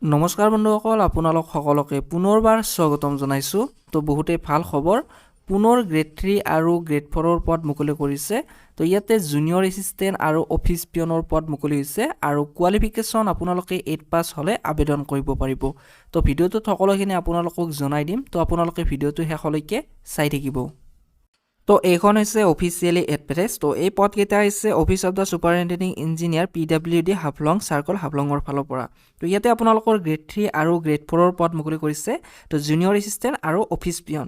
নমস্কাৰ বন্ধুসকল, আপোনালোক সকলোকে পুনৰবাৰ স্বাগতম জনাইছোঁ। তো বহুতেই ভাল খবৰ, পুনৰ গ্ৰেড 3 আৰু গ্ৰেড 4ৰ পদ মুকলি কৰিছে। তো ইয়াতে জুনিয়ৰ এছিষ্টেণ্ট আৰু অফিচ পিয়নৰ পদ মুকলি হৈছে আৰু কোৱালিফিকেশ্যন আপোনালোকে 8 পাছ হ'লে আবেদন কৰিব পাৰিব। তো ভিডিঅ'টোত সকলোখিনি আপোনালোকক জনাই দিম, তো আপোনালোকে ভিডিঅ'টো শেষলৈকে চাই থাকিব। তো এইখন হৈছে অফিচিয়েলি এডভাৰটাইজ। তো এই পদকেইটা হৈছে office of the superintending engineer PWD Haflong circle হাফলঙৰ ফালৰ পৰা। তো ইয়াতে আপোনালোকৰ গ্ৰেড 3 আৰু গ্ৰেড 4ৰ পদ মুকলি কৰিছে। তো জুনিয়ৰ এছিষ্টেণ্ট আৰু অফিচ পিয়ন।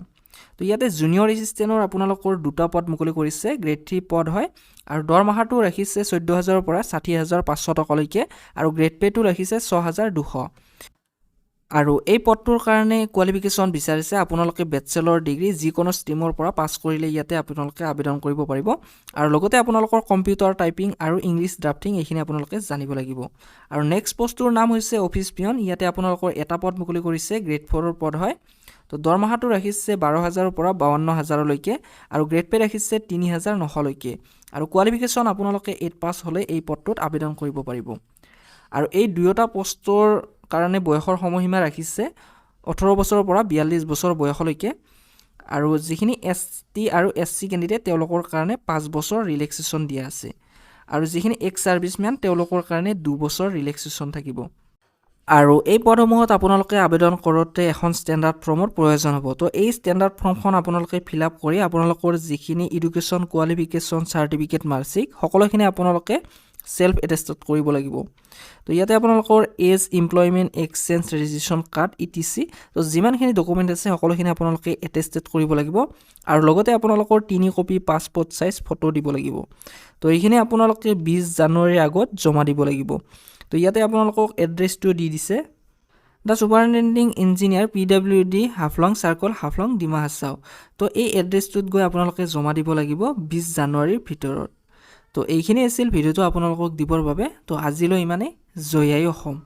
তো ইয়াতে জুনিয়ৰ এছিষ্টেণ্টৰ আপোনালোকৰ দুটা পদ মুকলি কৰিছে, গ্ৰেড 3 পদ হয় আৰু দৰমহাটো ৰাখিছে 14,000ৰ পৰা 60,500 টকালৈকে আৰু গ্ৰেড পে'টো ৰাখিছে 6,200। আৰু এই পদটোৰ কাৰণে কোৱালিফিকেশ্যন বিচাৰিছে আপোনালোকে বেচেলৰ ডিগ্ৰী যিকোনো ষ্ট্ৰীমৰ পৰা পাছ কৰিলে ইয়াতে আপোনালোকে আবেদন কৰিব পাৰিব। আৰু লগতে আপোনালোকৰ কম্পিউটাৰ টাইপিং আৰু ইংলিছ ড্ৰাফটিং এইখিনি আপোনালোকে জানিব লাগিব। আৰু নেক্সট পষ্টটোৰ নাম হৈছে অফিচ পিয়ন। ইয়াতে আপোনালোকৰ এটা পদ মুকলি কৰিছে, গ্ৰেড 4ৰ পদ হয়। তো দৰমহাটো ৰাখিছে 12,000ৰ পৰা 52,000লৈকে আৰু গ্ৰেড পে' ৰাখিছে 3,900লৈকে। আৰু কোৱালিফিকেশ্যন আপোনালোকে 8 পাছ হ'লে এই পদটোত আবেদন কৰিব পাৰিব। আৰু এই দুয়োটা পষ্টৰ কাৰণে বয়সৰ সময়সীমা ৰাখিছে 18 বছৰৰ পৰা 42 বছৰ বয়সলৈকে। আৰু যিখিনি ST আৰু SC কেণ্ডিডেট তেওঁলোকৰ কাৰণে 5 বছৰ ৰিলেক্সেশ্যন দিয়া আছে। আৰু যিখিনি এক্স ছাৰ্ভিচমেন তেওঁলোকৰ কাৰণে 2 বছৰ ৰিলেক্সেশ্যন থাকিব। আৰু এই পদসমূহত আপোনালোকে আবেদন কৰোঁতে এখন ষ্টেণ্ডাৰ্ড ফৰ্মৰ প্ৰয়োজন হ'ব। তো এই ষ্টেণ্ডাৰ্ড ফৰ্মখন আপোনালোকে ফিল আপ কৰি আপোনালোকৰ যিখিনি এডুকেশ্যন কোৱালিফিকেশ্যন চাৰ্টিফিকেট মাৰ্কশ্বিট সকলোখিনি আপোনালোকে সেলফ এটেষ্টেড কৰিব লাগিব। তো ইয়াতে আপোনালোকৰ age, employment, exchange, registration card, ETC, তো যিমানখিনি ডকুমেণ্ট আছে সকলোখিনি আপোনালোকে এটেষ্টেড কৰিব লাগিব। আৰু লগতে আপোনালোকৰ 3 কপি পাছপৰ্ট চাইজ ফটো দিব লাগিব। তো এইখিনি আপোনালোকে 20 জানুৱাৰীৰ আগত জমা দিব লাগিব। তো ইয়াতে আপোনালোকক এড্ৰেছটো দি দিছে, the superintending engineer PWD Haflong circle Haflong Dima Hasao. তো এই এড্ৰেছটোত গৈ আপোনালোকে জমা দিব লাগিব 20 জানুৱাৰীৰ ভিতৰত। তো এইখিনি আছিল ভিডিঅ'টো আপোনালোকক দিবৰ বাবে। তো আজিলৈ ইমানেই। জয় আই অসম।